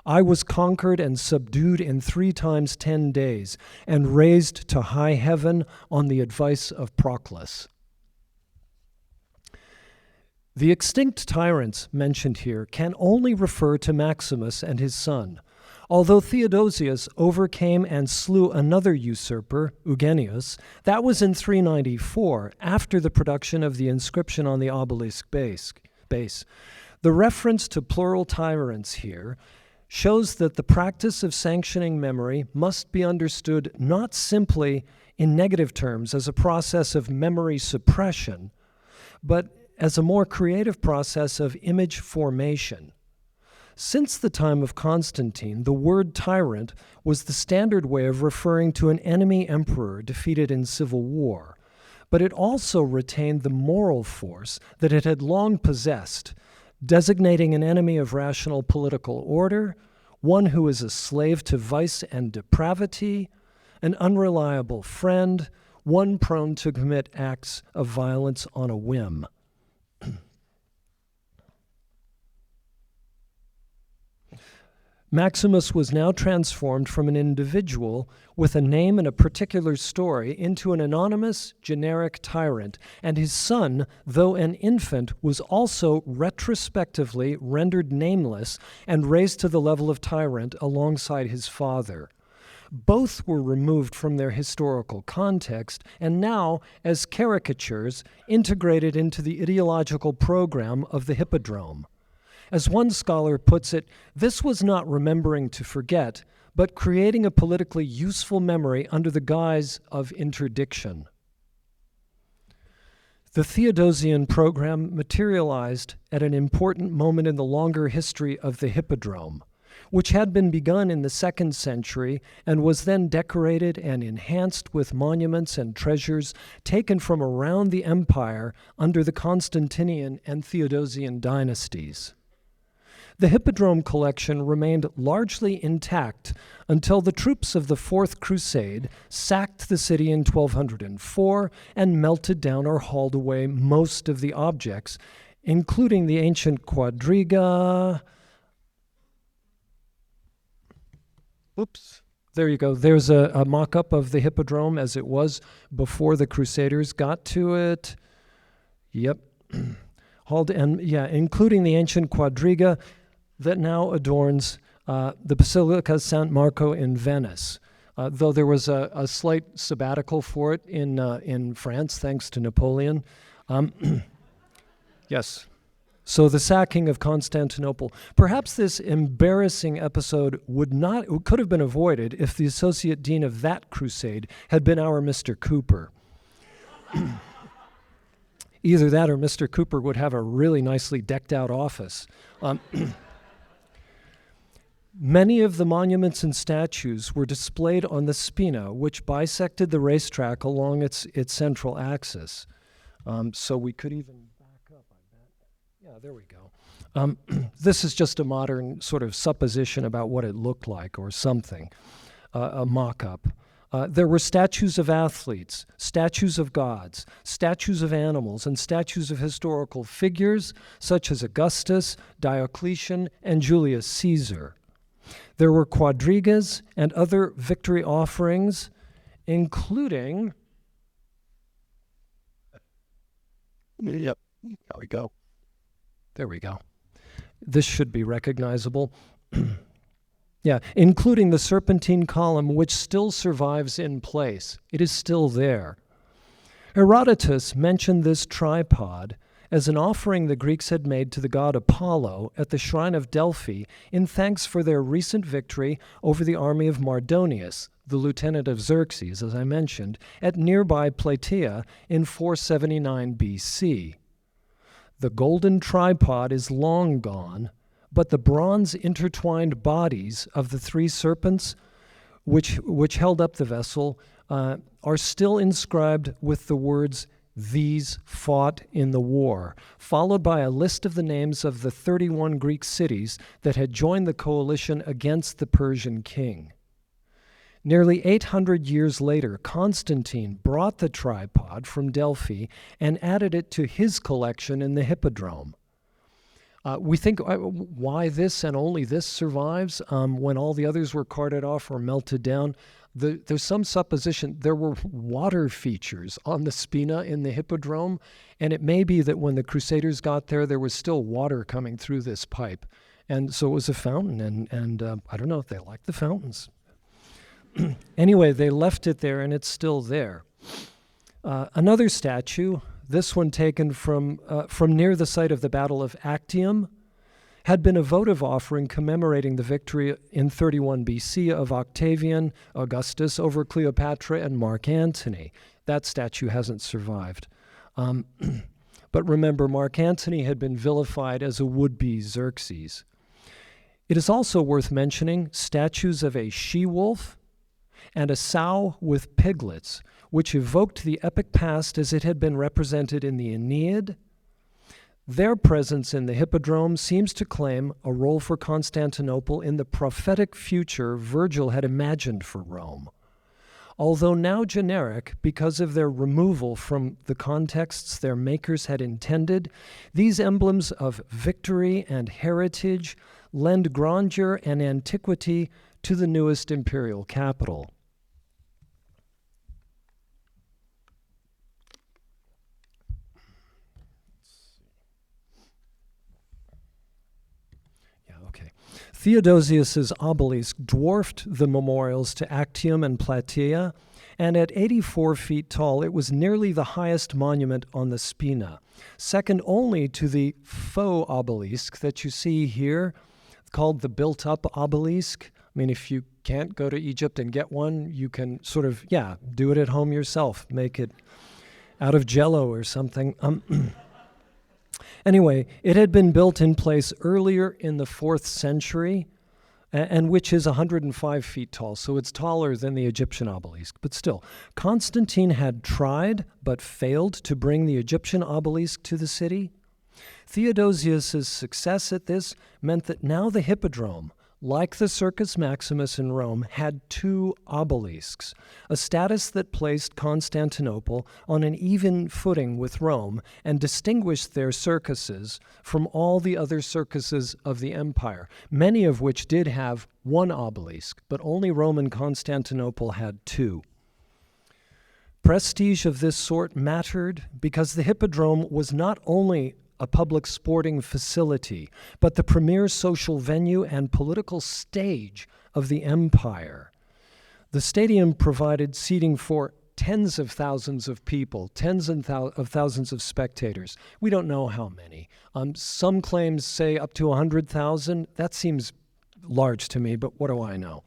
I was conquered and subdued in 3 times 10 days and raised to high heaven on the advice of Proclus. The extinct tyrants mentioned here can only refer to Maximus and his son, although Theodosius overcame and slew another usurper, Eugenius. That was in 394, after the production of the inscription on the obelisk base. The reference to plural tyrants here shows that the practice of sanctioning memory must be understood not simply in negative terms as a process of memory suppression, but as a more creative process of image formation. Since the time of Constantine, the word tyrant was the standard way of referring to an enemy emperor defeated in civil war, but it also retained the moral force that it had long possessed, designating an enemy of rational political order, one who is a slave to vice and depravity, an unreliable friend, one prone to commit acts of violence on a whim. Maximus was now transformed from an individual with a name and a particular story into an anonymous, generic tyrant, and his son, though an infant, was also retrospectively rendered nameless and raised to the level of tyrant alongside his father. Both were removed from their historical context and now, as caricatures, integrated into the ideological program of the hippodrome. As one scholar puts it, this was not remembering to forget, but creating a politically useful memory under the guise of interdiction. The Theodosian program materialized at an important moment in the longer history of the hippodrome, which had been begun in the 2nd century and was then decorated and enhanced with monuments and treasures taken from around the empire under the Constantinian and Theodosian dynasties. The Hippodrome collection remained largely intact until the troops of the Fourth Crusade sacked the city in 1204 and melted down or hauled away most of the objects, including the ancient quadriga. Oops, there you go. There's a mock-up of the Hippodrome as it was before the Crusaders got to it. Yep. Including the ancient quadriga that now adorns the Basilica San Marco in Venice, though there was a slight sabbatical for it in France, thanks to Napoleon. Yes. So the sacking of Constantinople. Perhaps this embarrassing episode could have been avoided if the associate dean of that crusade had been our Mr. Cooper. Either that or Mr. Cooper would have a really nicely decked out office. Many of the monuments and statues were displayed on the spina, which bisected the racetrack along its central axis. So we could even back up, I bet. Yeah, there we go. This is just a modern sort of supposition about what it looked like or something, a mock-up. There were statues of athletes, statues of gods, statues of animals, and statues of historical figures such as Augustus, Diocletian, and Julius Caesar. There were quadrigas and other victory offerings, including...
Yep, there we go.
There we go. This should be recognizable. Yeah, including the serpentine column, which still survives in place. It is still there. Herodotus mentioned this tripod as an offering the Greeks had made to the god Apollo at the shrine of Delphi in thanks for their recent victory over the army of Mardonius, the lieutenant of Xerxes, as I mentioned, at nearby Plataea in 479 BC. The golden tripod is long gone, but the bronze intertwined bodies of the three serpents which held up the vessel are still inscribed with the words, "These fought in the war," followed by a list of the names of the 31 Greek cities that had joined the coalition against the Persian king. Nearly 800 years later, Constantine brought the tripod from Delphi and added it to his collection in the Hippodrome. We think why this and only this survives when all the others were carted off or melted down. There's some supposition there were water features on the spina in the Hippodrome, and it may be that when the Crusaders got there was still water coming through this pipe. And so it was a fountain, and I don't know if they liked the fountains. Anyway, they left it there, and it's still there. Another statue, this one taken from near the site of the Battle of Actium, had been a votive offering commemorating the victory in 31 BC of Octavian Augustus over Cleopatra and Mark Antony. That statue hasn't survived. But remember, Mark Antony had been vilified as a would-be Xerxes. It is also worth mentioning statues of a she-wolf and a sow with piglets, which evoked the epic past as it had been represented in the Aeneid. Their presence in the Hippodrome seems to claim a role for Constantinople in the prophetic future Virgil had imagined for Rome. Although now generic because of their removal from the contexts their makers had intended, these emblems of victory and heritage lend grandeur and antiquity to the newest imperial capital. Theodosius's obelisk dwarfed the memorials to Actium and Plataea, and at 84 feet tall, it was nearly the highest monument on the Spina, second only to the faux obelisk that you see here, called the built-up obelisk. I mean, if you can't go to Egypt and get one, you can sort of, do it at home yourself. Make it out of Jell-O or something. Anyway, it had been built in place earlier in the 4th century, and which is 105 feet tall, so it's taller than the Egyptian obelisk. But still, Constantine had tried but failed to bring the Egyptian obelisk to the city. Theodosius's success at this meant that now the Hippodrome, like the Circus Maximus in Rome, had 2 obelisks, a status that placed Constantinople on an even footing with Rome and distinguished their circuses from all the other circuses of the empire, many of which did have 1 obelisk, but only Rome and Constantinople had 2. Prestige of this sort mattered because the Hippodrome was not only a public sporting facility, but the premier social venue and political stage of the empire. The stadium provided seating for tens of thousands of people, tens of thousands of spectators. We don't know how many. Some claims say up to 100,000. That seems large to me, but what do I know?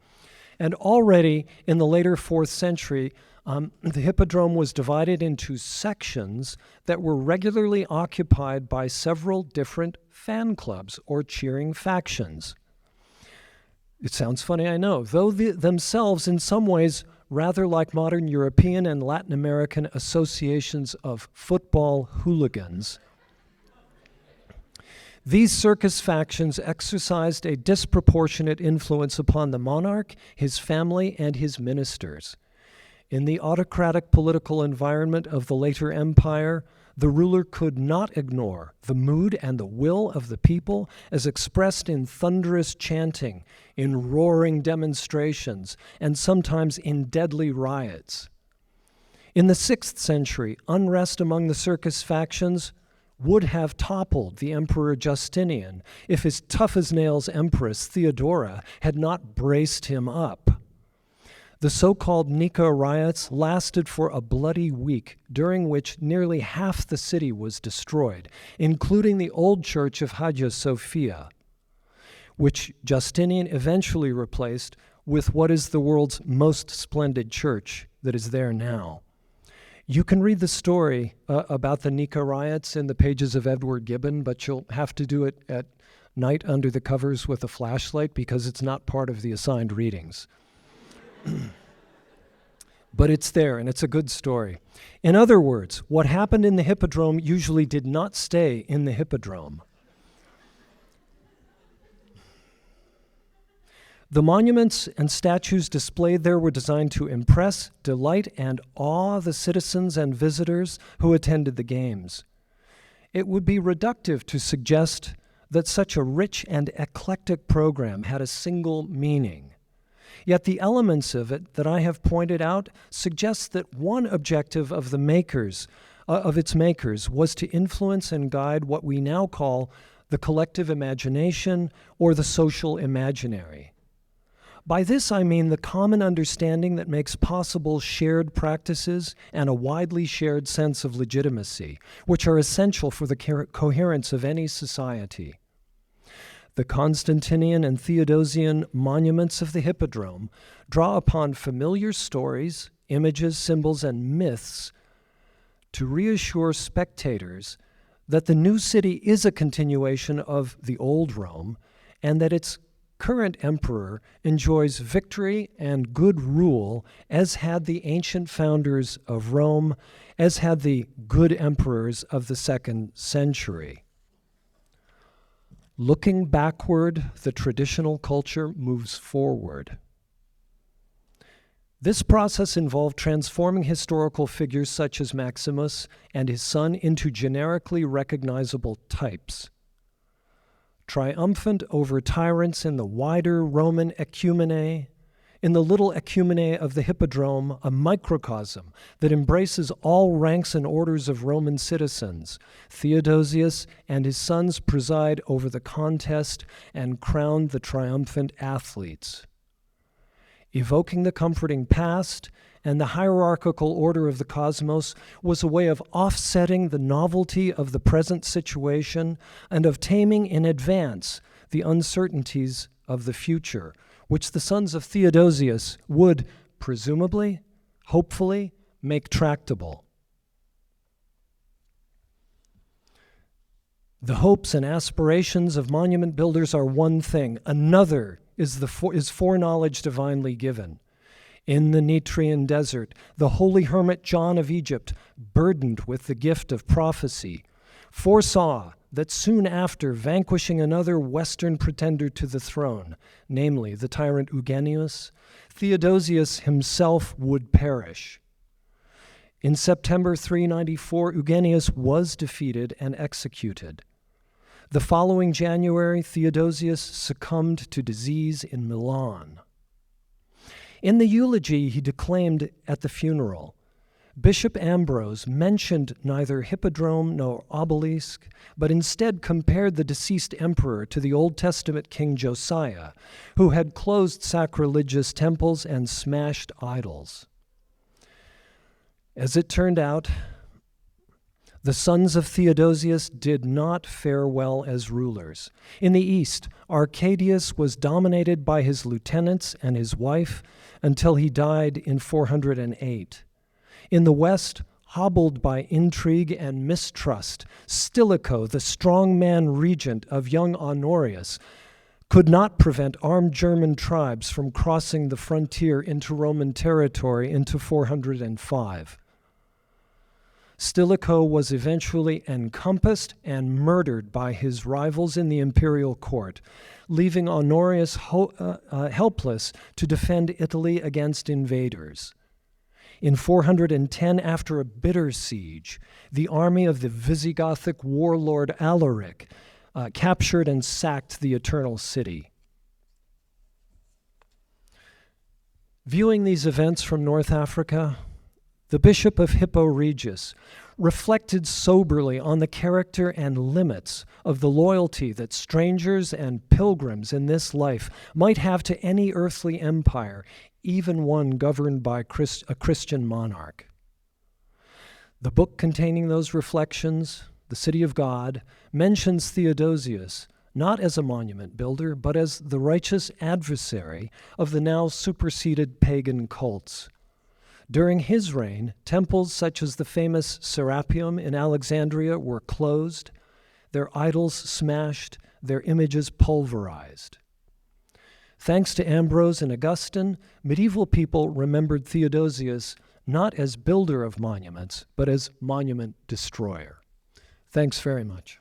And already in the later 4th century, the Hippodrome was divided into sections that were regularly occupied by several different fan clubs or cheering factions. It sounds funny, I know, though themselves in some ways rather like modern European and Latin American associations of football hooligans. These circus factions exercised a disproportionate influence upon the monarch, his family, and his ministers. In the autocratic political environment of the later empire, the ruler could not ignore the mood and the will of the people as expressed in thunderous chanting, in roaring demonstrations, and sometimes in deadly riots. In the 6th century, unrest among the circus factions would have toppled the Emperor Justinian if his tough-as-nails Empress Theodora had not braced him up. The so-called Nika riots lasted for a bloody week, during which nearly half the city was destroyed, including the old church of Hagia Sophia, which Justinian eventually replaced with what is the world's most splendid church that is there now. You can read the story about the Nika riots in the pages of Edward Gibbon, but you'll have to do it at night under the covers with a flashlight because it's not part of the assigned readings. But it's there, and it's a good story. In other words, what happened in the Hippodrome usually did not stay in the Hippodrome. The monuments and statues displayed there were designed to impress, delight, and awe the citizens and visitors who attended the games. It would be reductive to suggest that such a rich and eclectic program had a single meaning. Yet the elements of it that I have pointed out suggest that one objective of the makers, of its makers, was to influence and guide what we now call the collective imagination or the social imaginary. By this I mean the common understanding that makes possible shared practices and a widely shared sense of legitimacy, which are essential for the coherence of any society. The Constantinian and Theodosian monuments of the Hippodrome draw upon familiar stories, images, symbols, and myths to reassure spectators that the new city is a continuation of the old Rome and that its current emperor enjoys victory and good rule, as had the ancient founders of Rome, as had the good emperors of the 2nd century. Looking backward, the traditional culture moves forward. This process involved transforming historical figures such as Maximus and his son into generically recognizable types. Triumphant over tyrants in the wider Roman ecumene, in the little ecumene of the Hippodrome, a microcosm that embraces all ranks and orders of Roman citizens, Theodosius and his sons preside over the contest and crown the triumphant athletes. Evoking the comforting past and the hierarchical order of the cosmos was a way of offsetting the novelty of the present situation and of taming in advance the uncertainties of the future, which the sons of Theodosius would, presumably, hopefully, make tractable. The hopes and aspirations of monument builders are one thing. Another is foreknowledge divinely given. In the Nitrian desert, the holy hermit John of Egypt, burdened with the gift of prophecy, foresaw that soon after vanquishing another Western pretender to the throne, namely the tyrant Eugenius, Theodosius himself would perish. In September 394, Eugenius was defeated and executed. The following January, Theodosius succumbed to disease in Milan. In the eulogy he declaimed at the funeral, Bishop Ambrose mentioned neither hippodrome nor obelisk, but instead compared the deceased emperor to the Old Testament King Josiah, who had closed sacrilegious temples and smashed idols. As it turned out, the sons of Theodosius did not fare well as rulers. In the east, Arcadius was dominated by his lieutenants and his wife until he died in 408. In the west, hobbled by intrigue and mistrust, Stilicho, the strongman regent of young Honorius, could not prevent armed German tribes from crossing the frontier into Roman territory into 405. Stilicho was eventually encompassed and murdered by his rivals in the imperial court, leaving Honorius helpless to defend Italy against invaders. In 410, after a bitter siege, the army of the Visigothic warlord Alaric captured and sacked the Eternal City. Viewing these events from North Africa, the Bishop of Hippo Regius reflected soberly on the character and limits of the loyalty that strangers and pilgrims in this life might have to any earthly empire, even one governed by a Christian monarch. The book containing those reflections, The City of God, mentions Theodosius not as a monument builder, but as the righteous adversary of the now superseded pagan cults. During his reign, temples such as the famous Serapeum in Alexandria were closed, their idols smashed, their images pulverized. Thanks to Ambrose and Augustine, medieval people remembered Theodosius not as builder of monuments, but as monument destroyer. Thanks very much.